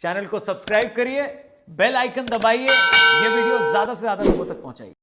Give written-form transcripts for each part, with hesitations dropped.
Channel को subscribe करिए, bell icon दबाइए, ये वीडियो ज्यादा से ज्यादा लोगों तक पहुंचाइए।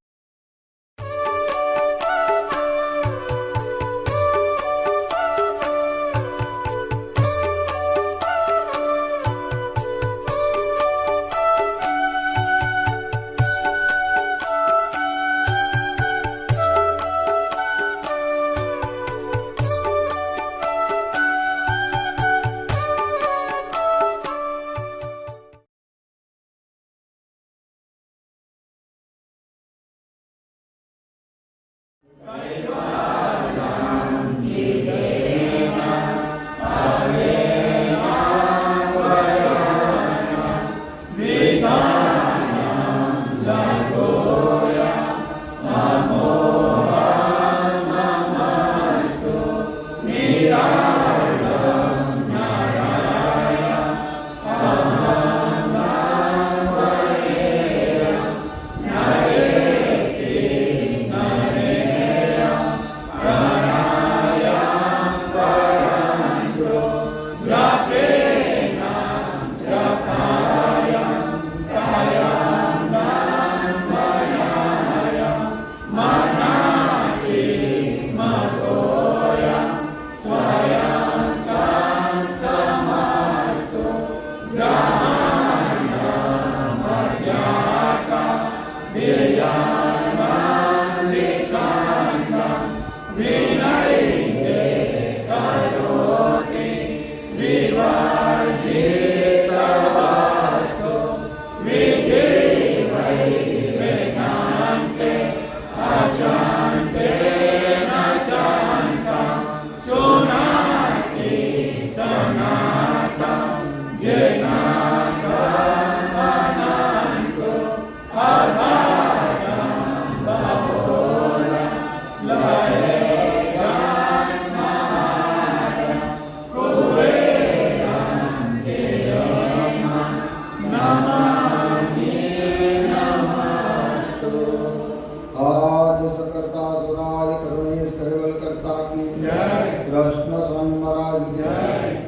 कृष्ण स्वामी महाराज की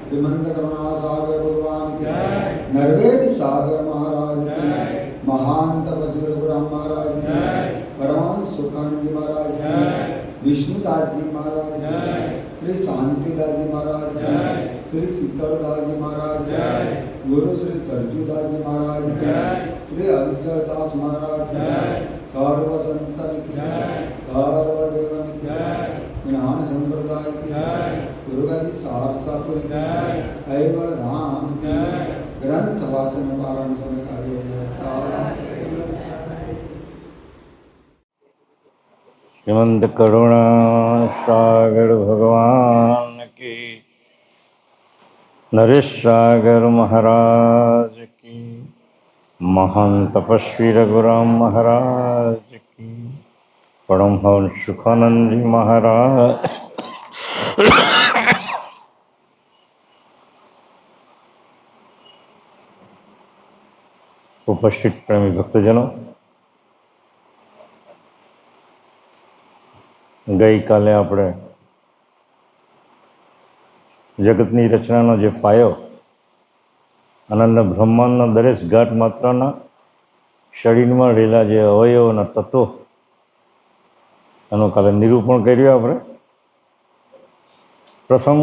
श्रीमंत करुणा सागर भगवान की नरवेद सागर महाराज की महान तपस्वी रघुराम महाराज की परमांश सुखानंद महाराज की विष्णुदास जी महाराज की श्री शांतिदास जी महाराज की श्री शीतलदास जी महाराज की गुरु श्री सरजूदास जी महाराज की श्री अविचलदास महाराज की सर्व संतन की सर्वदेवन की ज्ञान संप्रदाय की दुर्गादि सारसापुर की ऐवल धाम की ग्रंथ वाचन पारण समय कार्य श्रीमंत करुणा सागर भगवान की नरेश सागर महाराज की महान तपस्वी रघुराम महाराज की परमहंस सुखानंद जी महाराज उपस्थित प्रेमी भक्तजनों, गई काले આપણે જગતની રચનાનો જે પાયો આનંદ બ્રહ્માંડના દરેક ઘાટ માત્રના શરીરમાં રહેલા જે અવયવોના તત્વો એનું કાલે નિરૂપણ કર્યું આપણે. પ્રથમ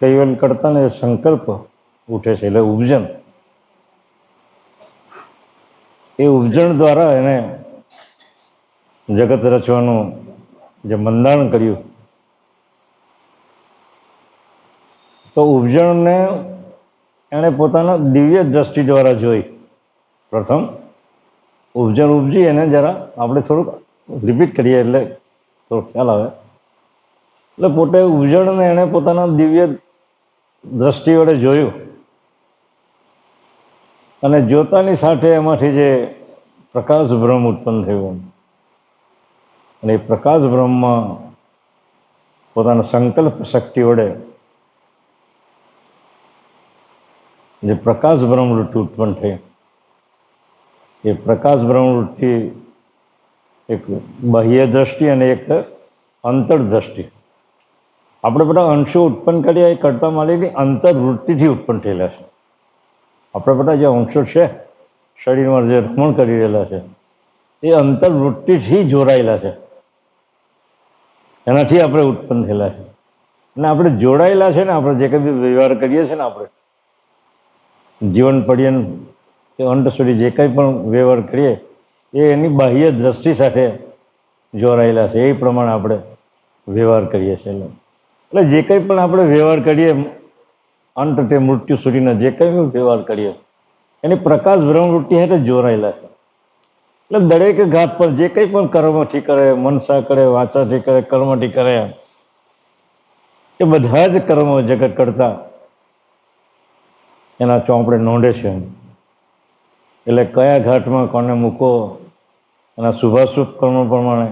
કૈવલ્ય કરતાને સંકલ્પ ઉઠે છે એટલે ઉપજન. એ ઉપજણ દ્વારા એને જગત રચવાનું જે મંડાણ કર્યું, તો ઉપજણને એણે પોતાના દિવ્ય દ્રષ્ટિ દ્વારા જોઈ. પ્રથમ ઉપજણ ઉપજી એને જરા આપણે થોડુંક રિપીટ કરીએ એટલે થોડો ખ્યાલ આવે. એટલે પોતે ઉપજણને એણે પોતાના દિવ્ય દ્રષ્ટિ વડે જોયું અને જોતાની સાથે એમાંથી જે પ્રકાશ બ્રહ્મ ઉત્પન્ન થયું અને એ પ્રકાશ બ્રહ્મમાં પોતાના સંકલ્પ શક્તિ વડે જે પ્રકાશ બ્રહ્મવૃત્તિ ઉત્પન્ન થઈ, એ પ્રકાશ બ્રહ્મવૃત્તિ એક બાહ્ય દ્રષ્ટિ અને એક અંતરદ્રષ્ટિ. આપણે બધા અંશો ઉત્પન્ન કર્યા એ કરતા માંડીને અંતર્વૃત્તિથી ઉત્પન્ન થયેલા છે. આપણા બધા જે અંશો છે શરીરમાં જે રમણ કરી રહેલા છે એ અંતર્વૃત્તિથી જોડાયેલા છે, એનાથી આપણે ઉત્પન્ન થયેલા છે. અને આપણે જોડાયેલા છે ને, આપણે જે કંઈ બી વ્યવહાર કરીએ છીએ ને, આપણે જીવન પર્યંત તે અંત સુધી જે કંઈ પણ વ્યવહાર કરીએ એ એની બાહ્ય દ્રષ્ટિ સાથે જોડાયેલા છે. એ પ્રમાણે આપણે વ્યવહાર કરીએ છીએ. એટલે જે કંઈ પણ આપણે વ્યવહાર કરીએ અંત તે મૃત્યુ સુધીના જે કંઈ પણ વ્યવહાર કરીએ એની પ્રકાશ બ્રહ્મવૃત્તિ સાથે જોડાયેલા છે. એટલે દરેક ઘાત પર જે કંઈ પણ કર્મથી કરે, મનસા કરે, વાચાથી કરે, કર્મથી કરે, એ બધા જ કર્મો જગત કરતા એના ચોપડે નોંધે છે. એટલે કયા ઘાટમાં કોને મૂકો એના શુભાશુભ કર્મો પ્રમાણે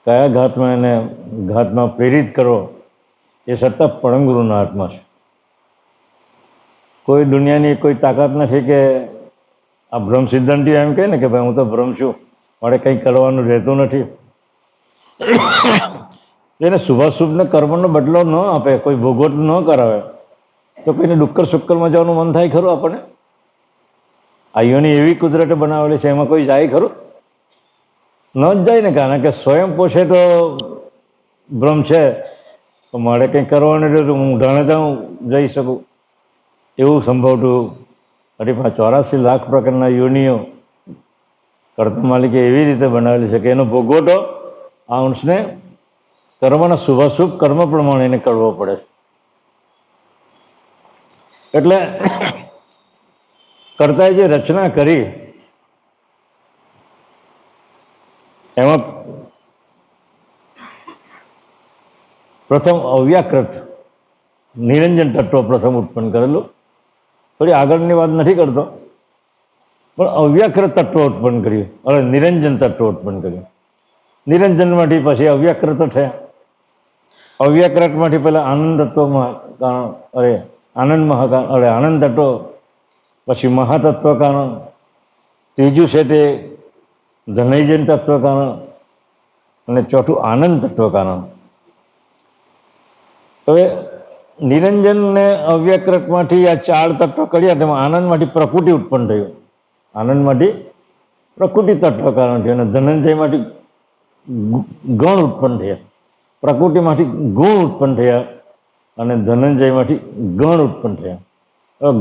કયા ઘાતમાં એને ઘાતમાં પ્રેરિત કરો એ સત્તા પરમ ગુરુના હાથમાં છે. કોઈ દુનિયાની કોઈ તાકાત નથી કે આ બ્રહ્મ સિદ્ધાંતિ એમ કહે ને કે ભાઈ હું તો બ્રહ્મ છું, મારે કંઈ કરવાનું રહેતું નથી. એને શુભાશુભને કર્મનો બદલો ન આપે, કોઈ ભોગવટ ન કરાવે તો કોઈને ડુક્કર સુક્કરમાં જવાનું મન થાય ખરું આપણને? આ યોની એવી કુદરતે બનાવેલી છે, એમાં કોઈ જાય ખરું? ન જ જાય ને. કારણ કે સ્વયં પોષે તો બ્રહ્મ છે, તો મારે કંઈ કરવાનું રહેતું હું ઢાણે ત્યાં જઈ શકું એવું સંભવતું. 84 લાખ પ્રકારના યોનિઓ કર્તા માલિકે એવી રીતે બનાવેલી છે કે એનો ભોગવટો આ અંશને કર્મના શુભાશુભ કર્મ પ્રમાણે એને કરવો પડે. એટલે કર્તાએ જે રચના કરી એમાં પ્રથમ અવ્યાકૃત નિરંજન તત્વ પ્રથમ ઉત્પન્ન કરેલું. થોડી આગળની વાત નથી કરતો, પણ અવ્યાકૃત તત્વ ઉત્પન્ન કર્યું. હવે નિરંજન તત્વ ઉત્પન્ન કર્યું. નિરંજનમાંથી પછી અવ્યાકૃત થયા. અવ્યાકૃતમાંથી પહેલાં આનંદ તત્વમાં આનંદ મહાકારણ આનંદ તત્વ, પછી મહાતત્વ કારણ, ત્રીજું છે તે ધનૈજન તત્વ કારણ અને ચોથું આનંદ તત્વ કારણ. હવે નિરંજન ને અવ્યક્રતમાંથી આ 4 તત્વ કર્યા તેમાં આનંદમાંથી પ્રકૃતિ ઉત્પન્ન થયું. આનંદમાંથી પ્રકૃતિ તત્વ કારણ થયું અને ધનંજયમાંથી ગણ ઉત્પન્ન થયા. પ્રકૃતિમાંથી ગુણ ઉત્પન્ન થયા અને ધનંજયમાંથી ગણ ઉત્પન્ન થયા.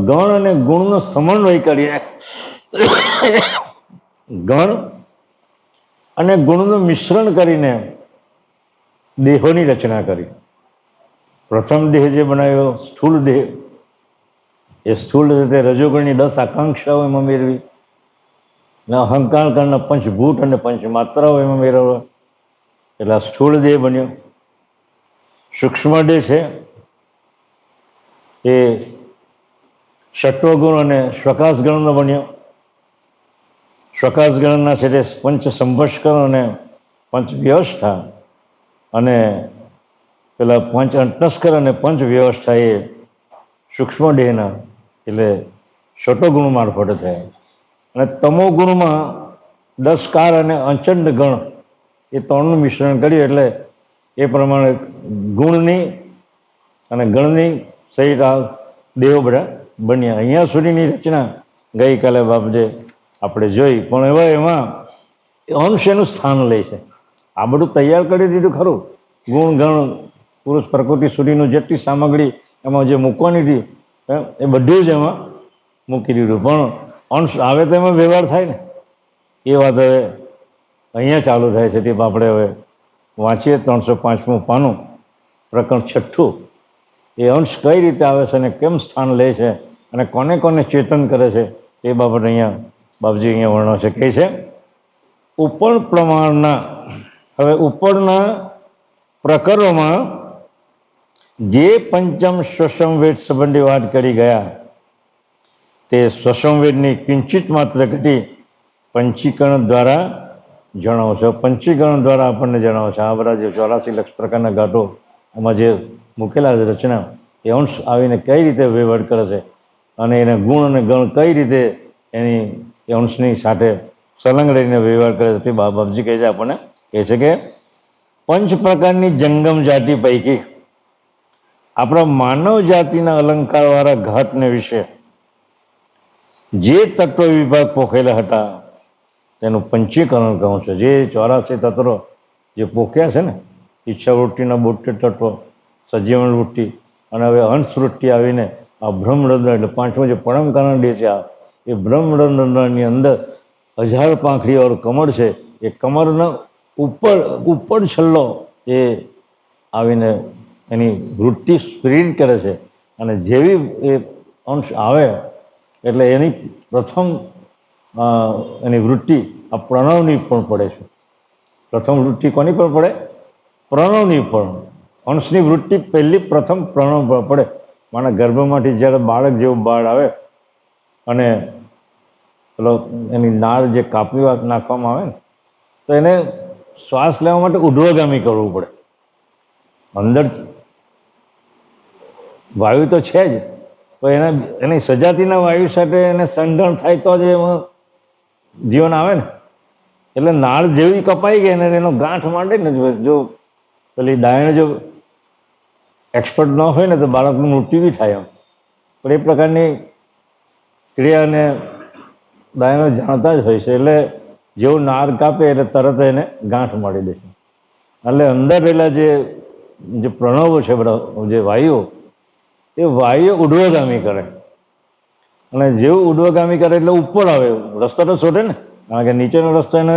ગણ અને ગુણનો સમન્વય કરીને ગણ અને ગુણનું મિશ્રણ કરીને દેહોની રચના કરી. પ્રથમ દેહ જે બનાવ્યો સ્થૂળ દેહ, એ સ્થૂળ રીતે રજોગણની 10 આકાંક્ષાઓ એમાં મેળવી ને અહંકાર કાળના પંચભૂત અને પંચમાત્રાઓ એમાં મેળવવા, એટલે આ સ્થૂળ દેહ બન્યો. સૂક્ષ્મ દેહ છે એ સત્વગુણ અને સ્વકાશ ગણનો બન્યો. સ્વકાશ ગણના છે તે પંચ સંભસ્કર અને પંચ વ્યવસ્થા અને પેલા પંચ અંતસ્કર અને પંચ વ્યવસ્થા એ સૂક્ષ્મ દેહના એટલે સત્વગુણ મારફતે થયા. અને તમો ગુણમાં 10 કાર અને અચંડ ગણ એ 3નું મિશ્રણ કર્યું એટલે એ પ્રમાણે ગુણની અને ગણની સહિત આ દેવો બધા બન્યા. અહીંયા સુધીની રચના ગઈકાલે બાપજે આપણે જોઈ, પણ એમાં અંશ એનું સ્થાન લે છે. આ બધું તૈયાર કરી દીધું ખરું, ગુણ ગણ પુરુષ પ્રકૃતિ સુધીનું જેટલી સામગ્રી એમાં જે મૂકવાની હતી એ બધું જ એમાં મૂકી દીધું, પણ અંશ આવે તો એમાં વ્યવહાર થાય ને. એ વાત હવે અહીંયા ચાલુ થાય છે. તે આપણે હવે વાંચીએ 305મું પાનું, પ્રકરણ 6. એ અંશ કઈ રીતે આવે છે અને કેમ સ્થાન લે છે અને કોને કોને ચેતન કરે છે એ બાબત અહીંયા બાપજી અહીંયા વર્ણવે છે. કહે છે ઉપર પ્રમાણના, હવે ઉપરના પ્રકરણોમાં જે પંચમ સ્વસંવેદ સંબંધી વાત કરી ગયા તે સ્વસંવેદની કિંચિત માત્ર ઘટી પંચીકરણ દ્વારા જણાવો છો. પંચીકરણ દ્વારા આપણને જણાવો છે. આ બધા જે 84 લાખ પ્રકારના ઘાટો આમાં જે મૂકેલા છે રચના, એ અંશ આવીને કઈ રીતે વહીવટ કરે છે અને એને ગુણ અને ગણ કઈ રીતે એની એ અંશની સાથે સંલગ્ન રહીને વહીવટ કરે છે તે બાપજી કહે છે આપણને. કહે છે કે 5 પ્રકારની જંગમ જાતિ પૈકી આપણા માનવ જાતિના અલંકારવાળા ઘાટને વિશે જે તત્વ વિભાગ પોખેલા હતા તેનું પંચીકરણ કહું છે. જે 84 તત્વો જે પોખ્યા છે ને, ઈચ્છાવૃત્તિના 72 તત્વો, સજીવન વૃત્તિ અને હવે અંશવૃત્તિ આવીને આ બ્રહ્મરંધ્ર એટલે પાંચમો જે પરમ કારણ દેહ છે, આ એ બ્રહ્મરંધ્રની અંદર 1000 પાંખડીવાળું કમળ છે. એ કમળનો ઉપર છલ્લો એ આવીને એની વૃત્તિ પ્રેરિત કરે છે અને જેવી એ અંશ આવે એટલે એની પ્રથમ એની વૃત્તિ આ પ્રણવની પણ પડે છે. પ્રથમ વૃત્તિ કોની પર પડે? પ્રણવની પણ. અંશની વૃત્તિ પહેલી પ્રથમ પ્રણવ પર પડે. માના ગર્ભમાંથી જ્યારે બાળક જેવું બહાર આવે અને પેલો એની નાળ જે કાપી નાખવામાં આવે ને, તો એને શ્વાસ લેવા માટે ઉર્ધ્વગામી કરવું પડે. અંદર વાયુ તો છે જ, પણ એની સજાતીના વાયુ સાથે એને સંધાન થાય તો જ એમાં જીવન આવે ને. એટલે નાળ જેવી કપાઈ ગઈ ને એનો ગાંઠ માંડે ને, જો પેલી ડાયણ જો એક્સપર્ટ ન હોય ને તો બાળકનું મૃત્યુ બી થાય એમ. પણ એ પ્રકારની ક્રિયાને ડાયણો જાણતા જ હોય છે. એટલે જેવું નાળ કાપે એટલે તરત એને ગાંઠ મારી દે છે. એટલે અંદર રહેલા જે પ્રણવો છે, બધા જે વાયુઓ, એ વાયુ ઉર્ધ્વગામી કરે અને જેવું ઉર્ધ્વગામી કરે એટલે ઉપર આવે. રસ્તો તો શોધે ને, કારણ કે નીચેનો રસ્તો એને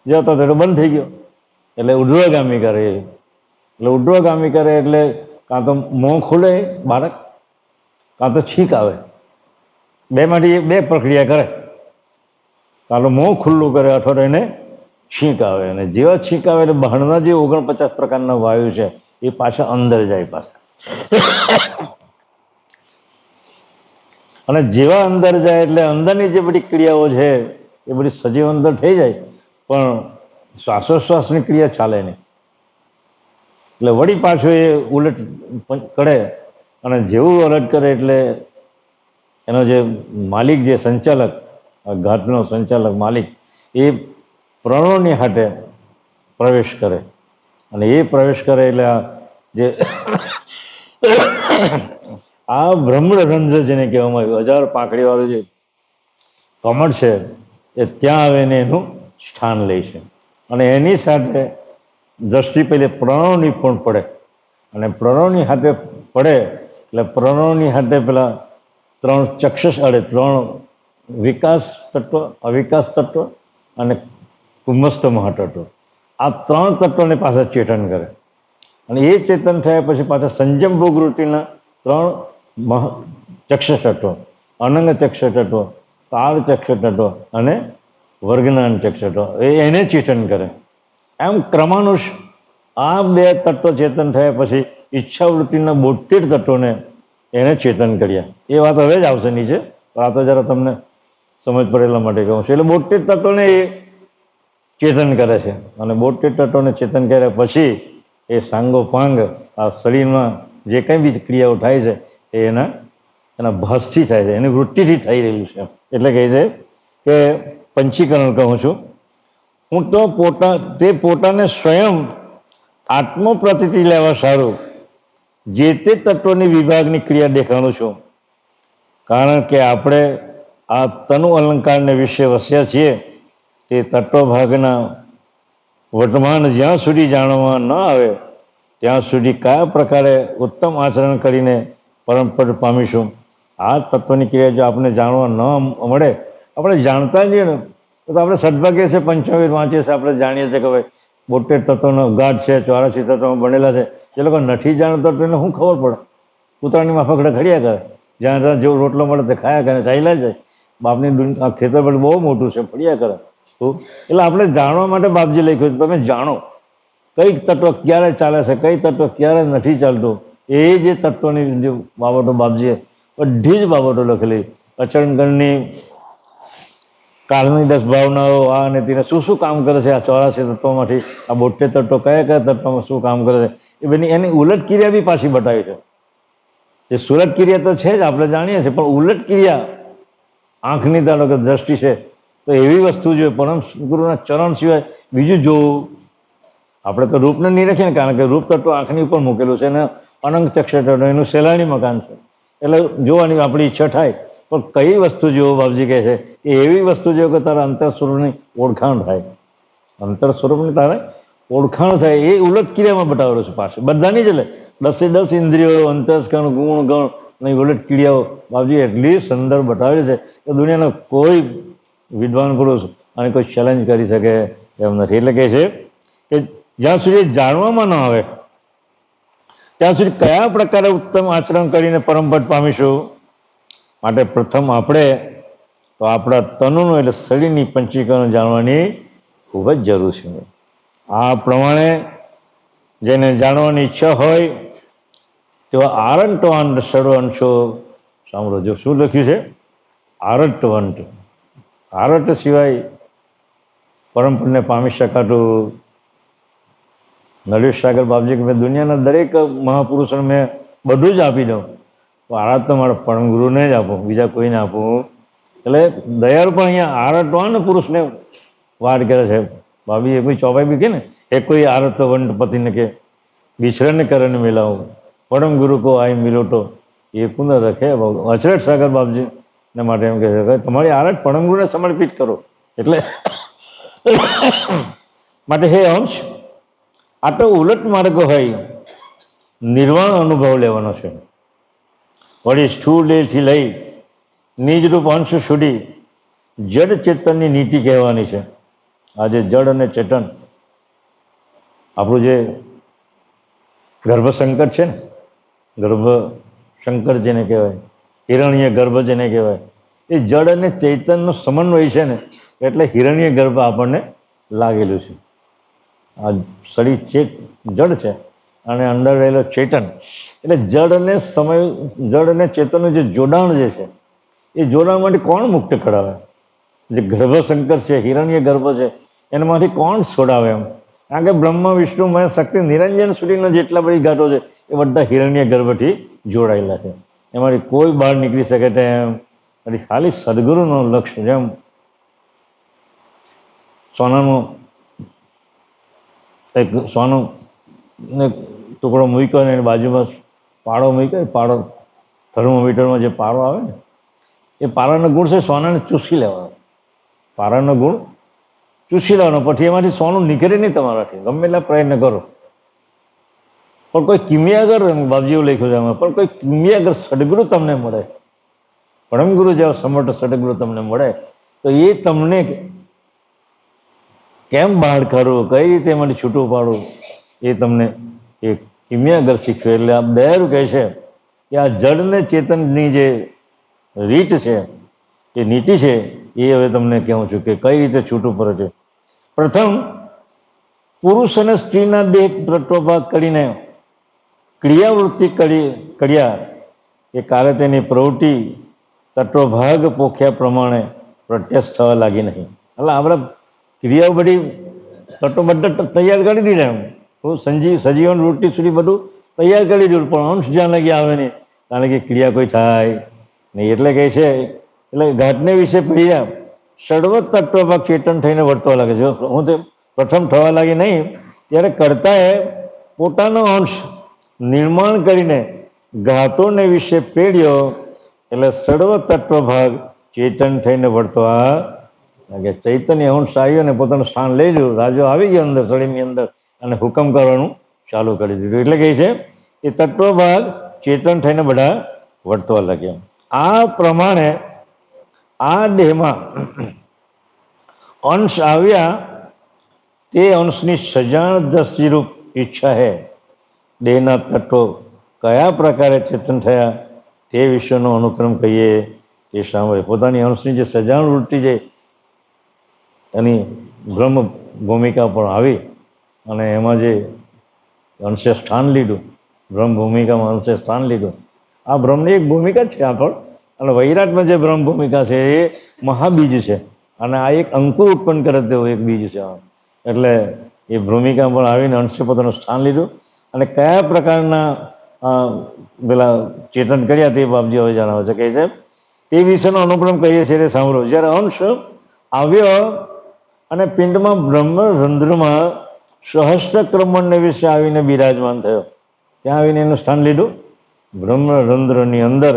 જતો હતો એટલે બંધ થઈ ગયો. એટલે ઉર્ધ્વગામી કરે. એટલે ઉર્ધ્વગામી કરે એટલે કાં તો મોં ખુલે બાળક, કાં તો છીંક આવે. બેમાંથી બે પ્રક્રિયા કરે. કાં તો મોં ખુલ્લું કરે અથવા તો એને છીંક આવે. અને જેવા છીંક આવે એટલે બહારના જે 49 પ્રકારના વાયુ છે એ પાછા અંદર જાય પાછા. અને જેવા અંદર જાય એટલે અંદરની જે બધી ક્રિયાઓ છે એ બધી સજીવ અંદર થઈ જાય, પણ શ્વાસોશ્વાસની ક્રિયા ચાલે નહીં. એટલે વળી પાછું એ ઉલટ કરે અને જેવું ઉલટ કરે એટલે એનો જે માલિક, જે સંચાલક, ઘાતનો સંચાલક માલિક, એ પ્રણવની હાથે પ્રવેશ કરે. અને એ પ્રવેશ કરે એટલે આ જે આ બ્રહ્મરંધ્ર જેને કહેવામાં આવ્યું, 1000 પાંખડીવાળું જે કમળ છે એ ત્યાં આવીને એનું સ્થાન લે છે. અને એની સાથે દ્રષ્ટિ પહેલે પ્રણવની પણ પડે. અને પ્રણવની હાથે પડે એટલે પ્રણવની હાથે પેલા 3 ચક્ષસ અડે, 3 વિકાસ તત્વ, અવિકાસ તત્વ અને કુંભસ્થ મહાતત્વ. આ 3 તત્વને પાછા ચેતન કરે. અને એ ચેતન થયા પછી પાછા સંજમ ભોગવૃત્તિના 3 ચક્ષસ તત્વ, અનંગ ચક્ષસ તત્વ, કાળ ચક્ષસ તત્વ અને વર્ગનાન ચક્ષસ તત્વ, એને ચેતન કરે. એમ ક્રમાનુષ આ 2 તત્વ ચેતન થયા પછી ઈચ્છાવૃત્તિના 72 તત્વોને એને ચેતન કર્યા. એ વાત હવે જ આવશે નીચે, પણ આ તો જરા તમને સમજ પડેલા માટે કહું છું. એટલે 72 તત્વોને એ ચેતન કરે છે. અને 72 તત્વોને ચેતન કર્યા પછી એ સાંગોપાંગ આ શરીરમાં જે કંઈ બી ક્રિયાઓ થાય છે એ એના ભાસથી થાય છે, એની વૃત્તિથી થઈ રહેલું છે. એટલે કહે છે કે પંચીકરણ કહું છું. હું તો પોતાને સ્વયં આત્મપ્રતીતિ લેવા સારું જે તે તત્વોની વિભાગની ક્રિયા દેખાડું છું. કારણ કે આપણે આ તનુ અલંકારને વિશે વસ્યા છીએ તે તત્વભાગના વર્તમાન જ્યાં સુધી જાણવા ન આવે ત્યાં સુધી કયા પ્રકારે ઉત્તમ આચરણ કરીને પરમપદ પામીશું. આ તત્વની ક્રિયા જો આપણે જાણવા ન મળે, આપણે જાણતા જઈએ ને તો આપણે સદભાગ્ય છે, પંચમવેદ વાંચીએ છીએ, આપણે જાણીએ છીએ કે ભાઈ 72 તત્વોનો ગાઢ છે, 84 તત્વોમાં બનેલા છે. જે લોકો નથી જાણતા તો એને શું ખબર પડે? કૂતરાની માફકડે ખડ્યા કરે, જ્યાં જ્યાં જેવો રોટલો મળે તે ખાયા કરે, ચાલ્યા જાય. બાપની આ ખેતર પર બહુ મોટું છે, ફર્યા કરે. એટલે આપણે જાણવા માટે બાપજી લખ્યું છે તમે જાણો કઈ તત્વ ક્યારે ચાલે છે, કઈ તત્વ ક્યારે નથી ચાલતું. એ જે તત્વની જે બાબતો બાપજીએ બધી જ બાબતો લખેલી. અચરણગણની કાળની 10 ભાવનાઓ આ અને તેને શું શું કામ કરે છે આ 84 તત્વોમાંથી, આ 72 તત્વો કયા કયા તત્વોમાં શું કામ કરે છે એ બધી એની ઉલટ ક્રિયા બી પાછી બતાવી છે. એ સુરત ક્રિયા તો છે જ, આપણે જાણીએ છીએ, પણ ઉલટ ક્રિયા આંખની ધારો કે દ્રષ્ટિ છે તો એવી વસ્તુ જોઈએ. પરમ ગુરુના ચરણ સિવાય બીજું જોવું. આપણે તો રૂપને નહીં રાખીએ ને, કારણ કે રૂપ તત્વ આંખની ઉપર મૂકેલું છે અને અનંગ ચક્ષ તત્વ એનું સેલાણી મકાન છે. એટલે જોવાની આપણી ઈચ્છા થાય પણ કઈ વસ્તુ જેવો બાપજી કહે છે એ એવી વસ્તુ જેવો કે તારા અંતર સ્વરૂપની ઓળખાણ થાય, અંતર સ્વરૂપની તારે ઓળખાણ થાય એ ઉલટ ક્રિયામાં બતાવેલો છે પાછું બધાની જ. એટલે 10 ઇન્દ્રિયો, અંતસ્કરણ, ગુણ ગણ અને ઉલટ ક્રિયાઓ બાપજી એટલી સુંદર બતાવેલી છે કે દુનિયાનો કોઈ વિદ્વાન પુરુષ અને કોઈ ચેલેન્જ કરી શકે એમ નથી. એટલે કહે છે કે જ્યાં સુધી જાણવામાં ન આવે ત્યાં સુધી કયા પ્રકારે ઉત્તમ આચરણ કરીને પરમપદ પામીશું. માટે પ્રથમ આપણે તો આપણા તનુનું એટલે શરીરની પંચીકરણ જાણવાની ખૂબ જ જરૂર છે. આ પ્રમાણે જેને જાણવાની ઈચ્છા હોય તેવા આરંટવાંટ સર્વ અંશો સાંભળો. જો શું લખ્યું છે? આરંટવંટ. આરટ સિવાય પરમપદને પામી શકાતું. નરેશ સાગર બાપજી કે મેં દુનિયાના દરેક મહાપુરુષોને મેં બધું જ આપી દઉં, તો આરાધ તો મારા પરમ ગુરુને જ આપું, બીજા કોઈને આપું. એટલે દયાળુ પણ અહીંયા આરટવાન પુરુષને વાત કરે છે. ભાભી એ કોઈ ચોપાઈ બી કે ને એ કોઈ આરત વંટ પતિને કે બિછરને કરને મિલાવું, પરમ ગુરુ કો આઈ મિલો તો એ પુનઃ રખે. અચરજ સાગર બાપજી ને માટે એમ કહે છે કે તમારી આરત પરમ ગુરુને સમર્પિત કરો. એટલે માટે હે અંશ, આ તો ઉલટ માર્ગ હોય, નિર્વાણ અનુભવ લેવાનો છે. વળી સ્થૂળ દેહથી લઈ નિજરૂપ અંશ સુધી જડ ચેતનની નીતિ કહેવાની છે. આજે જડ અને ચેતન આપણું જે ગર્ભશંકર છે ને, ગર્ભશંકર જેને કહેવાય, હિરણ્ય ગર્ભ જેને કહેવાય, એ જડ અને ચૈતનનો સમન્વય છે ને એટલે હિરણ્ય ગર્ભ આપણને લાગેલું છે. આ શરીર જડ છે અને અંદર રહેલો ચેતન એટલે જડ અને ચેતનનું જે જોડાણ જે છે એ જોડાણ માટે કોણ મુક્ત કરાવે? જે ગર્ભશંકર છે, હિરણ્ય ગર્ભ છે, એનામાંથી કોણ છોડાવે? એમ કારણ કે બ્રહ્મા વિષ્ણુ મય શક્તિ નિરંજન સુધીના જેટલા બધી ઘાટો છે એ બધા હિરણ્ય ગર્ભથી જોડાયેલા છે. એમાંથી કોઈ બહાર નીકળી શકે તેમ એટલે ખાલી સદગુરુનું લક્ષ્ય. જેમ સોનો ટુકડો મૂક્યો ને એની બાજુમાં પાડો મૂક્યો, પાડો થર્મોમીટરમાં જે પારો આવે ને એ પારાનો ગુણ છે સોનાને ચૂસી લેવાનો. પારાનો ગુણ ચૂસી લેવાનો, પછી એમાંથી સોનું નીકળે નહીં તમારાથી, ગમે એટલા પ્રયત્ન કરો. પણ કોઈ કિમિયાગર, બાપજીઓ લખ્યું છે એમાં, પણ કોઈ કિમિયાગર સદગુરુ તમને મળે, પરમગુરુ જેવા સમર્થ સદગુરુ તમને મળે તો એ તમને કેમ બહાર કાઢવું, કઈ રીતે એમાંથી છૂટું પાડવું એ તમને એક કિમિયાગર શીખવે. એટલે આ દયાળુ કહે છે કે આ જડને ચેતનની જે રીત છે, એ નીતિ છે, એ હવે તમને કહું છું કે કઈ રીતે છૂટું પડે છે. પ્રથમ, પુરુષ અને સ્ત્રીના દેહ તત્વભાગ કરીને ક્રિયાવૃત્તિ કર્યા એ કાલે તેની પ્રવૃત્તિ તત્વભાગ પોખ્યા પ્રમાણે પ્રત્યક્ષ થવા લાગી નહીં. એટલે આપણે ક્રિયાઓ બધી તત્વ બધા તૈયાર કરી દીધા, એમ સજીવન વૃત્તિ સુધી બધું તૈયાર કરી દીધું, પણ અંશ જ્યાં લગી આવે નહીં કારણ કે ક્રિયા કોઈ થાય નહીં. એટલે કહે છે, એટલે ઘાટને વિશે પડ્યા સર્વ તત્વભાગ ચેતન થઈને વર્તવા લાગે છે. હું તે પ્રથમ થવા લાગી નહીં ત્યારે કર્તાએ પોતાનો અંશ નિર્માણ કરીને ઘાતોને વિશે પેડ્યો એટલે સર્વ તત્વભાગ ચેતન થઈને વર્તવા લાગે. ચૈતન્ય અંશ આવ્યો ને પોતાનું સ્થાન લઈ લીધું, રાજો આવી ગયો અંદર શરીરની અંદર અને હુકમ કરવાનું ચાલુ કરી દીધું. એટલે કહે છે એ તત્વભાગ ચેતન થઈને બધા વર્તવા લાગ્યા. આ પ્રમાણે આ દેહમાં અંશ આવ્યા તે અંશની સજાણ દ્રષ્ટિરૂપ ઈચ્છા હે. દેહના તત્વો કયા પ્રકારે ચેતન થયા તે વિશેનો અનુક્રમ કહીએ તે સાંભળે. પોતાની અંશની જે સજાણ વૃત્તિ છે એની બ્રહ્મ ભૂમિકા પણ આવી અને એમાં જે અંશે સ્થાન લીધું, બ્રહ્મ ભૂમિકામાં અંશે સ્થાન લીધું. આ બ્રહ્મની એક ભૂમિકા જ છે આગળ, અને વૈરાટમાં જે બ્રહ્મ ભૂમિકા છે એ મહાબીજ છે અને આ એક અંકુર ઉત્પન્ન કરે તેવું એક બીજ છે. એટલે એ ભૂમિકા પણ આવીને અંશે પોતાનું સ્થાન લીધું અને કયા પ્રકારના પેલા ચેતન કર્યા તે બાપજી હવે જણાવે છે. કહે છે તે વિશેનો અનુક્રમ કહીએ છીએ તે સાંભળો. જ્યારે અંશ આવ્યો અને પિંડમાં બ્રહ્મ રંધ્રમાં સહસ્ત્ર ક્રમણને વિશે આવીને બિરાજમાન થયો, ત્યાં આવીને એનું સ્થાન લીધું. બ્રહ્મ રંધ્રની અંદર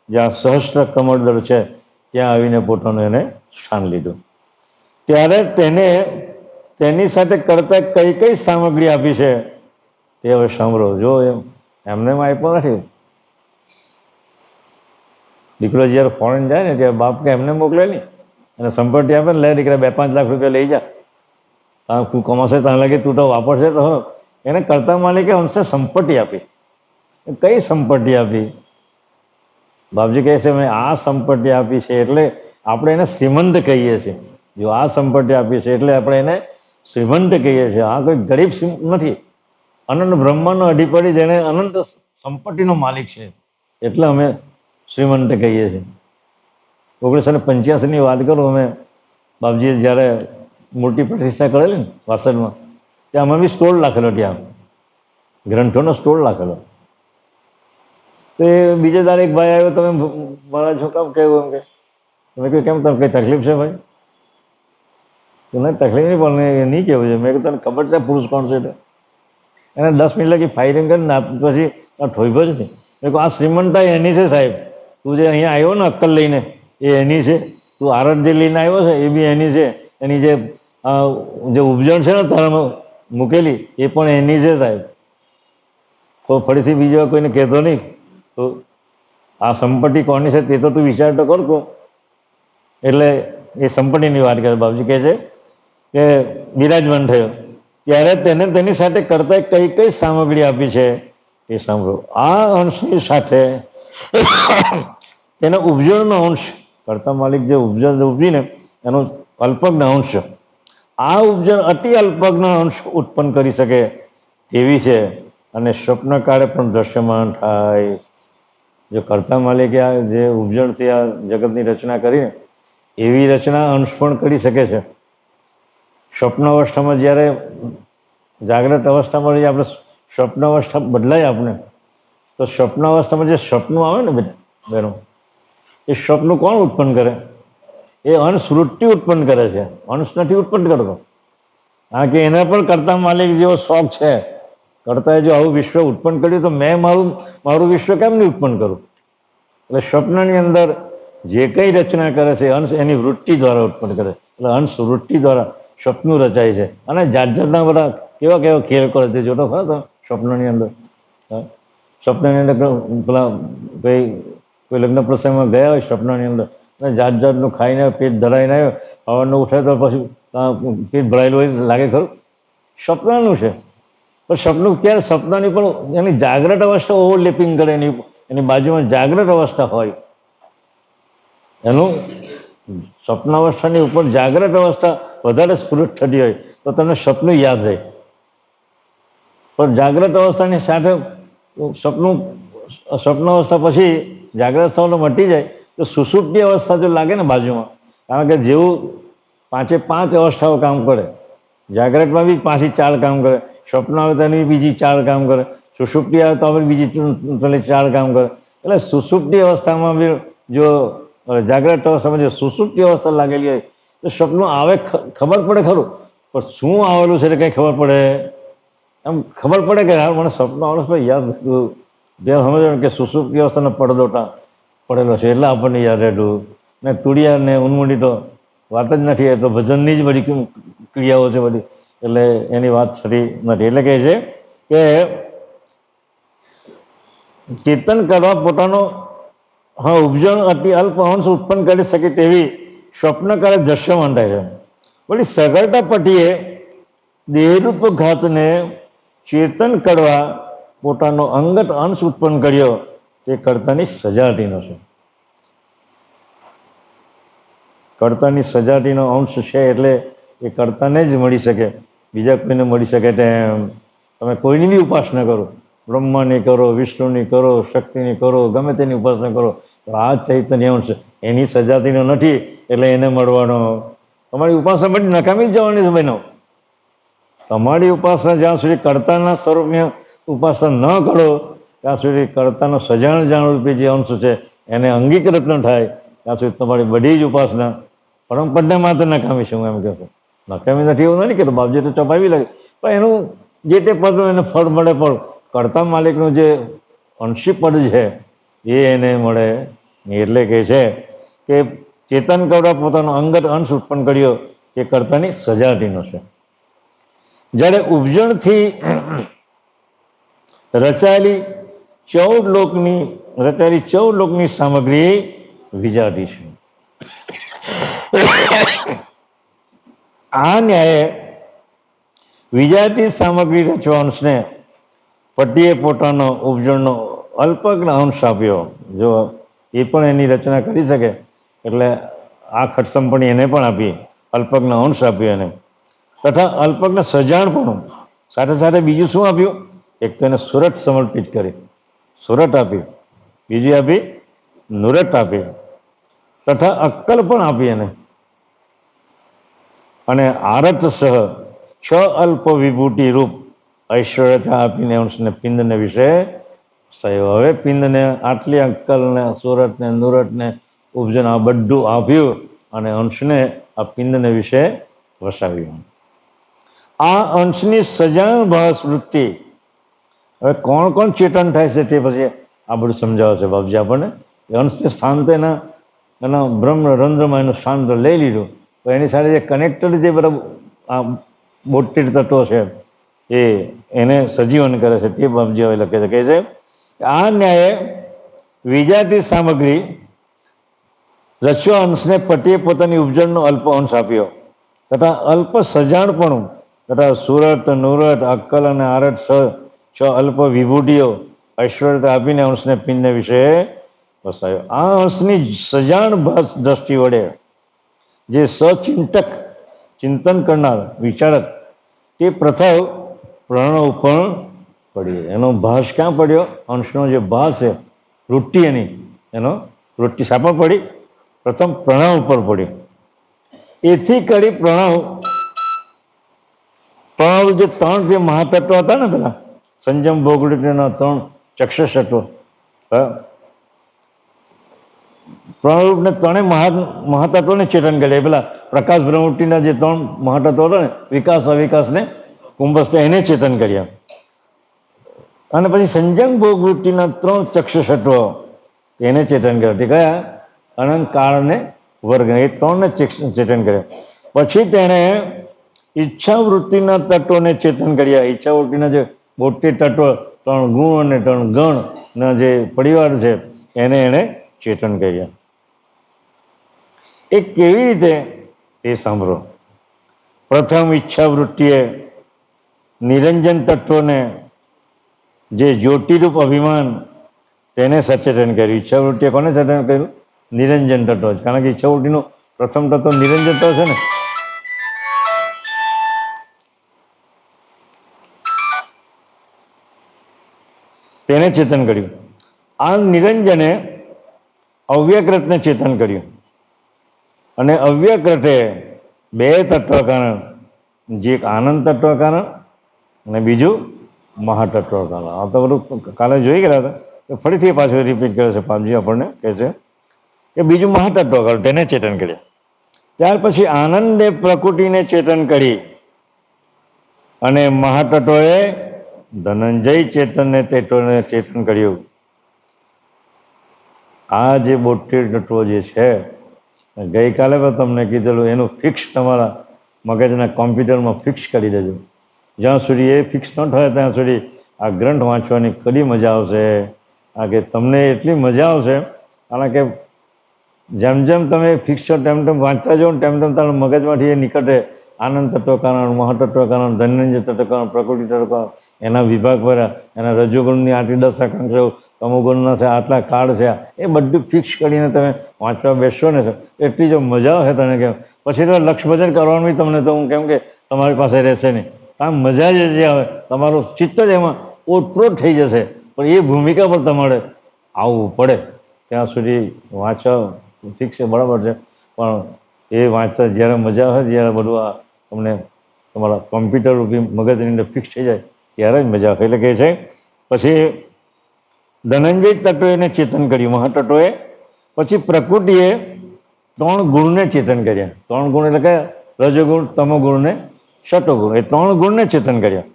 જ્યાં સહસ્ત્ર કમળદળ છે ત્યાં આવીને પોતાનું એને સ્થાન લીધું. ત્યારે તેની સાથે કરતા કઈ કઈ સામગ્રી આપી છે તે હવે સાંભળો. જો એમને આપ્યો નથી. દીકરો જ્યારે ફોરેન જાય ને ત્યારે બાપ કે એમને મોકલે નહીં, અને સંપત્તિ આપે ને, લે દીકરા 2-5 લાખ રૂપિયા લઈ જા, તું કમાશે ત્યાં લાગે, તું તો વાપરશે તો. એને કરતા માલિકે અંશે સંપત્તિ આપી. કઈ સંપત્તિ આપી? બાપજી કહે છે મેં આ સંપત્તિ આપી છે એટલે આપણે એને શ્રીમંત કહીએ છીએ. જો આ સંપત્તિ આપી છે એટલે આપણે એને શ્રીમંત કહીએ છીએ. આ કોઈ ગરીબ નથી. અનંત બ્રહ્માંડનો અધિપતિ જેને અનંત સંપત્તિનો માલિક છે એટલે અમે શ્રીમંત કહીએ છીએ. 1985ની વાત કરું, અમે બાપજીએ જ્યારે મૂર્તિ પ્રતિષ્ઠા કરેલી ને વાસણમાં, ત્યાં અમે બી સ્ટોલ રાખેલો, ત્યાં ગ્રંથોનો સ્ટોલ રાખેલો. તો એ બીજે દાડે એક ભાઈ આવ્યો, તમે મારા છો કામ કહેવું? એમ કે તમે કહ્યું કેમ, તમે કઈ તકલીફ છે ભાઈ? તને તકલીફ નહીં પણ એ નહીં કહેવું છે. મેં કહ્યું તને ખબર છે પુરુષ કોણ છે? એને 10 મિનિટ લગી ફાયરિંગ કરીને પછી ઠોઈભો જ નહીં. મેં કહું આ શ્રીમંતા એની છે સાહેબ. તું જે અહીંયા આવ્યો ને અક્કલ લઈને એ એની છે. તું આરત જે લઈને આવ્યો છે એ બી એની છે. એની જે ઉપજણ છે ને તારામાં મૂકેલી એ પણ એની છે સાહેબ. તો ફરીથી બીજા કોઈને કહેતો નહીં. તો આ સંપત્તિ કોની છે તે તો તું વિચાર તો કરતો. એટલે એ સંપત્તિની વાત કરે. બાપજી કહે છે કે બિરાજમાન થયો ત્યારે તેને તેની સાથે કરતા કઈ કઈ સામગ્રી આપી છે એ સાંભળો. આ અંશની સાથે તેના ઉપજણનો અંશ, કરતા માલિક જે ઉપજણ ઉપજીને એનો અલ્પજ્ઞ અંશ, આ ઉપજણ અતિ અલ્પજ્ઞ અંશ ઉત્પન્ન કરી શકે તેવી છે અને સ્વપ્ન કાળે પણ દ્રશ્યમાન થાય. જો કરતા માલિકે આ જે ઉપજણથી આ જગતની રચના કરીને એવી રચના અંશ પણ કરી શકે છે. સ્વપ્ન અવસ્થામાં જ્યારે જાગ્રત અવસ્થામાં આપણે સ્વપ્ન અવસ્થા બદલાય આપણે, તો સ્વપ્ન અવસ્થામાં જે સપનું આવે ને બહેનો, એ સપનું કોણ ઉત્પન્ન કરે? એ અંશ વૃત્તિ ઉત્પન્ન કરે છે, અંશ નથી ઉત્પન્ન કરતો. કારણ કે એને પણ કરતા માલિક જેવો શોખ છે. કરતાએ જો આવું વિશ્વ ઉત્પન્ન કર્યું તો મેં મારું વિશ્વ કેમ નહીં ઉત્પન્ન કરું? એટલે સ્વપ્નની અંદર જે કંઈ રચના કરે છે અંશ એની વૃત્તિ દ્વારા ઉત્પન્ન કરે. એટલે અંશ વૃત્તિ દ્વારા સ્વપ્નું રચાય છે. અને જાત જાતના બધા કેવા કેવા ખેલ કરે છે જોતો ખરો તો સ્વપ્નની અંદર. સ્વપ્નની અંદર પેલા કોઈ લગ્ન પ્રસંગમાં ગયા હોય સ્વપ્નની અંદર, અને જાત જાતનું ખાઈને પેટ ધરાઈને આવ્યો, હવાનું ઉઠે તો પછી પેટ ભરાયેલું હોય લાગે ખરું? સપનાનું છે. પણ સપનું ક્યારે? સપનાની પણ એની જાગ્રત અવસ્થા ઓવરલેપિંગ કરે, એની બાજુમાં જાગ્રત અવસ્થા હોય. એનું સ્વપ્ન અવસ્થાની ઉપર જાગ્રત અવસ્થા વધારે સ્ફુરિત થતી હોય તો તમને સપનું યાદ રહે. પણ જાગ્રત અવસ્થાની સાથે સ્વપ્ન અવસ્થા પછી જાગ્રત અવસ્થા મટી જાય તો સુષુપ્તિ અવસ્થા જો લાગે ને બાજુમાં, કારણ કે જેવું 5 અવસ્થાઓ કામ કરે, જાગ્રતમાં બી 5-4 કામ કરે, સ્વપ્ન આવે તો એની બીજી 4 કામ કરે, સુષુપ્તિ આવે તો હવે બીજી 4 કામ કરે. એટલે સુષુપ્તિ અવસ્થામાં બી જો જાગ્રત અવસ્થામાં જો સુષુપ્તિ અવસ્થા લાગેલી હોય તો સપનું આવે ખબર પડે ખરું, પણ શું આવેલું છે એટલે કંઈ ખબર પડે? એમ ખબર પડે કે હા મને સપનું આવેલું છે યાદ જે સમજવાનું કે સુષુપ્તિ અવસ્થાનો પડદો પડેલો છે એટલે આપણને યાદ રહેતું. ને તુડિયા ને ઉન્મૂડી તો વાત જ નથી. એ તો ભજનની જ બધી ક્રિયાઓ છે બધી, એટલે એની વાત થતી નથી. એટલે કહે છે કે ચેતન કરવા પોતાનો ઉપજણ અતિ અલ્પ અંશ ઉત્પન્ન કરી શકે તેવી સ્વપ્નકાળે દ્રશ્યમાન થાય છે. વળી સગળતા પટીએ દેહરૂપ ઘાતને ચેતન કરવા પોતાનો અંગત અંશ ઉત્પન્ન કર્યો તે કર્તાની સજાતીનો છે. કર્તાની સજાતીનો અંશ છે એટલે એ કર્તાને જ મળી શકે, બીજા કોઈને મળી શકે તેમ. તમે કોઈની બી ઉપાસના કરો, બ્રહ્માની કરો, વિષ્ણુની કરો, શક્તિની કરો, ગમે તેની ઉપાસના કરો, તો આ ચૈતન્ય અંશ એની સજાતીનો નથી એટલે એને મળવાનો. તમારી ઉપાસના બધી નકામી જ જવાની છે બહેનો. તમારી ઉપાસના જ્યાં સુધી કર્તાના સ્વરૂપની ઉપાસના ન કરો ત્યાં સુધી કર્તાનો સજાણ રૂપી જે અંશ છે એને અંગીકૃત ન થાય ત્યાં સુધી તમારી બધી જ ઉપાસના પરમપદને માત્ર નકામી છે. હું એમ કહું છું નકામી નથી એવું નથી કે બાપજી તો ચપાવી લાગે, પણ એનું જે તે પદનું એને ફળ મળે, પણ કર્તા માલિકનું જે અંશી પદ છે એ એને મળે એટલે કહે છે કે ચેતન કવડા પોતાનો અંગત અંશ ઉત્પન્ન કર્યો એ કર્તાની સજાતીનો છે. જ્યારે ઉપજણથી રચાયેલી 14 લોકની સામગ્રી વિજાતી છે. આ ન્યાયે વિજાતી સામગ્રી રચવા અંશને પતિએ પોતાનો ઉપજણનો અલ્પજ્ઞ અંશ આપ્યો. જો એ પણ એની રચના કરી શકે એટલે આ ખટસંપણી એને પણ આપી, અલ્પજ્ઞ અંશ આપ્યો એને, તથા અલ્પજ્ઞ સજાણપણું સાથે સાથે બીજું શું આપ્યું? એક તો એને સુરત સમર્પિત કરી, સુરત આપી, બીજી આપી નુરત આપી, તથા અક્કલ પણ આપી એને, અને આરત સહ 6 અલ્પ વિભૂતિ રૂપ ઐશ્વર્યતા આપીને અંશને પિંડને વિશે વસાયો. હવે પિંડને આટલી અક્કલને સુરતને નુરતને ઉપજન આ બધું આપ્યું અને અંશને આ પિંડને વિશે વસાવ્યું. આ અંશની સજાણ ભાસ વૃત્તિ, હવે કોણ કોણ ચેતન થાય છે તે પછી આ બધું સમજાવે છે બાપજી આપણને. અંશને સ્થાન તો એના બ્રહ્મ રંધ્રમાં એનું સ્થાન તો લઈ લીધું, તો એની સાથે જે કનેક્ટેડ જે બધા આ 72 તત્વો છે એને સજીવન કરે છે તે બાપજી હવે લખે છે. કહે છે આ ન્યાયે વિજાતી સામગ્રી રચવા અંશને પતિએ પોતાની ઉપજણનો અલ્પ અંશ આપ્યો તથા અલ્પ સજાણપણું તથા સુરત નુરત અક્કલ અને આરત 6 અલ્પ વિભૂતિઓ ઐશ્વર્યતા આપીને અંશને પિંડને વિશે વસાયો. આ અંશની સજાણ દ્રષ્ટિ વડે જે સચિંતક ચિંતન કરનાર વિચારક તે પ્રથમ પ્રણવ પણ પડ્યો. એનો ભાસ ક્યાં પડ્યો? અંશનો જે ભાસ છે વૃત્તિ એનો વૃત્તિ સાપા પડી, પ્રથમ પ્રણવ ઉપર પડી. એથી કરી પ્રણવ જે 3 જે મહાતત્વ હતા ને પેલા સંજમ ભોગવૃત્તિના 3 ચક્ષુષ તત્વો, પ્રણવરૂપને 3 મહાતત્વને ચેતન કર્યા. પેલા પ્રકાશ બ્રહ્મવૃત્તિના જે 3 મહાતત્વો હતા ને વિકાસ અવિકાસ ને કુંભસ્થ એને ચેતન કર્યા. અને પછી સંજમ ભોગવૃત્તિના 3 ચક્ષુષ તત્વો એને ચેતન કર્યા. તે કયા? અનંત કાળ ને વર્ગ, એ 3 ને ચેતન કર્યા. પછી તેણે ઈચ્છા વૃત્તિના તત્વોને ચેતન કર્યા. ઈચ્છા વૃત્તિના જે 72 તત્વો 3 ગુણ અને 3 ગણના જે પરિવાર છે એને ચેતન કર્યા. એ કેવી રીતે એ સાંભળો. પ્રથમ ઈચ્છા વૃત્તિએ નિરંજન તત્વોને જે જ્યોતિરૂપ અભિમાન તેને સચેતન કર્યું. ઈચ્છા વૃત્તિએ કોને સચેતન કર્યું? નિરંજન તત્વ. કારણ કે ઈચ્છા વૃત્તિનું પ્રથમ તત્વ નિરંજન તત્વ છે ને, તેને ચેતન કર્યું. આ નિરંજને અવ્યકૃતને ચેતન કર્યું અને અવ્યકૃતે 2 તત્વ કારણ, જે એક આનંદ તત્વ કારણ અને બીજું મહાતત્વ કારણ. આ તો બધું કાલે જોઈ ગયા હતા, તો ફરીથી પાછું રિપીટ કરે છે પાપજી આપણને. કહે છે કે બીજું મહાતત્વ કારણ તેને ચેતન કર્યા. ત્યાર પછી આનંદે પ્રકૃતિને ચેતન કરી અને મહાતત્વએ ધનંજય ચેતનને ચેતન કર્યું. આ જે 72 તત્વો જે છે ગઈકાલે પણ તમને કીધેલું, એનું ફિક્સ તમારા મગજના કોમ્પ્યુટરમાં ફિક્સ કરી દેજો. જ્યાં સુધી એ ફિક્સ ન થાય ત્યાં સુધી આ ગ્રંથ વાંચવાની કદી મજા આવશે. આ કે તમને એટલી મજા આવશે, કારણ કે જેમ જેમ તમે ફિક્સ છો તેમ તેમ વાંચતા જાઓ ને તેમ તેમ તમારા મગજમાંથી એ નીકળે. આનંદ તત્વ કારણ, મહાતત્વ કારણ, ધનંજય તત્વ કારણ, પ્રકૃતિ તત્વ કારણ, એના વિભાગ પર એના રજોગુણની આટલી 10 આકાંક્ષાઓ, તમોગુણના છે આટલા કાર્ડ છે, એ બધું ફિક્સ કરીને તમે વાંચવા બેસશો ને એટલી જો મજા આવે તને કેમ. પછી તો લક્ષ ભજન કરવાનું તમને તો હું કેમ કે તમારી પાસે રહેશે નહીં. આમ મજા જ જે આવે, તમારું ચિત્ત જ એમાં ઓતપ્રોત થઈ જશે. પણ એ ભૂમિકા પર તમારે આવવું પડે. ત્યાં સુધી વાંચવા ઠીક છે, બરાબર છે, પણ એ વાંચતા જ્યારે મજા આવે, જ્યારે બધું આ તમને તમારા કોમ્પ્યુટર રૂપી મગજની અંદર ફિક્સ થઈ જાય ત્યારે જ મજા આવે. એટલે કહે છે પછી ધનંજય તત્વોએ ચેતન કર્યું મહાતત્વોએ. પછી પ્રકૃતિએ 3 ગુણને ચેતન કર્યા. 3 ગુણ એટલે કયા? રજોગુણ, તમોગુણ ને સતોગુણ. એ 3 ગુણને ચેતન કર્યા.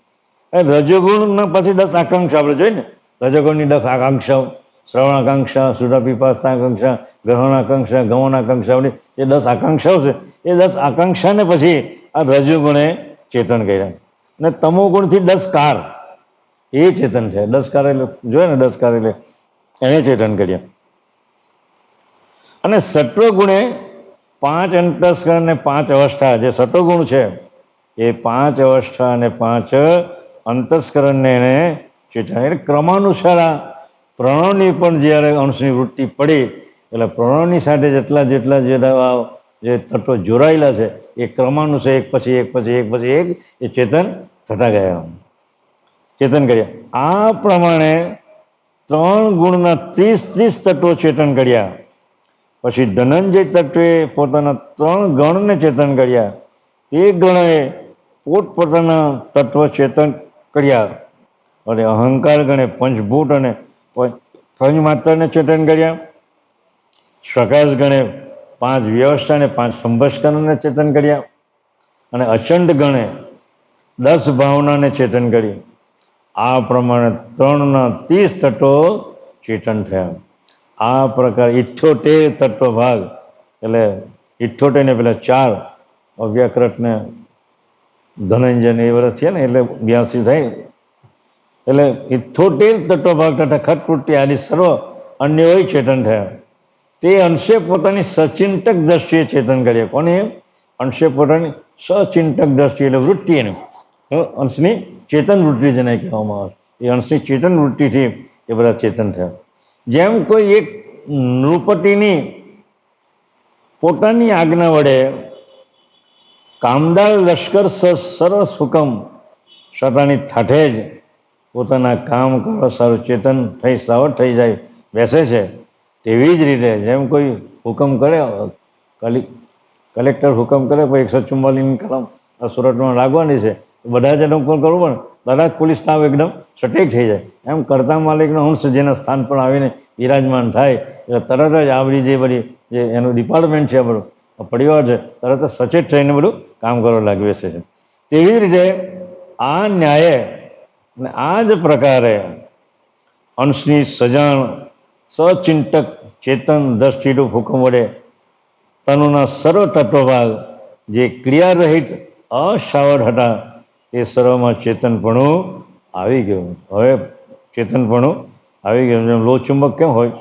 રજોગુણના પછી 10 આકાંક્ષા આપણે જોઈએ ને, રજોગુણની 10 આકાંક્ષાઓ, શ્રવણાકાંક્ષા, સુરાપીપાસાકાંક્ષા, ગ્રહણાકાંક્ષા, ગમનાકાંક્ષા, બધી એ 10 આકાંક્ષાઓ છે. એ 10 આકાંક્ષાને પછી આ રજોગુણે ચેતન કર્યા. અને તમોગુણથી 10 કાર એ ચેતન છે. 10 કાર એટલે જોઈએ ને, 10 કાર એટલે એને ચેતન કર્યા. અને સત્વગુણે 5 અંતસ્કરણ ને 5 અવસ્થા, જે સત્વગુણ છે એ 5 અવસ્થા અને 5 અંતસ્કરણને એને ચેતન, એટલે ક્રમાનુસાર આ પ્રણવની પણ જ્યારે અંશની વૃત્તિ પડી એટલે પ્રણવની સાથે જેટલા જે તત્વો જોડાયેલા છે એ ક્રમાનુસાર એક પછી એક પછી એક પછી એક એ ચેતન થતા ગયા, ચેતન કર્યા. આ પ્રમાણે 3 ગુણના 30 તત્વો ચેતન કર્યા. પછી ધનંજય તત્વે પોતાના 3 ગણને ચેતન કર્યા. તે ગણે પોતપોતાના તત્વ ચેતન કર્યા. અને અહંકાર ગણે પંચભૂત અને પંચમાત્રાને ચેતન કર્યા. પ્રકાશ ગણે 5 વ્યવસ્થા અને 5 સંભસ્કરણને ચેતન કર્યા. અને અચંડ ગણે 10 ભાવનાને ચેતન કરી. આ પ્રમાણે 3ના 30 તત્વો ચેતન થયા. આ પ્રકાર 78 તત્વ ભાગ, એટલે 78 ને પેલા 4 અવ્યાકૃત ને ધનંજય ને એ બધા છે ને, એટલે 82 થાય. એટલે 78 તત્વ ભાગ તથા ખટવૃત્તિ આદિ સર્વ અન્ય હોય ચેતન થયા. તે અંશે પોતાની સચિંતક દ્રષ્ટિએ ચેતન કર્યા. કોને? અંશે પોતાની સચિંતક દ્રષ્ટિ, એટલે વૃત્તિ એને અંશની ચેતન વૃત્તિ જેને કહેવામાં આવે, એ અંશની ચેતન વૃત્તિથી એ બધા ચેતન થયા. જેમ કોઈ એક નૃપતિની પોતાની આજ્ઞા વડે કામદાર લશ્કર સરસ હુકમ સતાની થાઠે જ પોતાના કામ કરવા સારું ચેતન થઈ સાવધ થઈ જાય બેસે છે, તેવી જ રીતે જેમ કોઈ હુકમ કરે, કલેક્ટર હુકમ કરે કોઈ 144ની કલમ સુરતમાં લાગવાની છે, બધા જ એનું ઉપર કરવું પણ બધા જ પોલીસ સ્ટાફ એકદમ સટેક થઈ જાય. એમ કરતા માલિકનો અંશ જેના સ્થાન પર આવીને બિરાજમાન થાય એટલે તરત જ આ બધી જે બધી જે એનું ડિપાર્ટમેન્ટ છે, બધું પરિવાર છે, તરત જ સચેત થઈને બધું કામ કરવા લાગી બેસે છે. તેવી જ રીતે આ ન્યાયે અને આ જ પ્રકારે અંશની સજાણ સચિંતક ચેતન દ્રષ્ટિરૂપ હુકમ વડે તનુના સર્વ તત્વભાગ જે ક્રિયારહિત અસાવધ હતા એ સર્વમાં ચેતનપણું આવી ગયું. હવે ચેતનપણું આવી ગયું. જેમ લોહચુંબક કેમ હોય,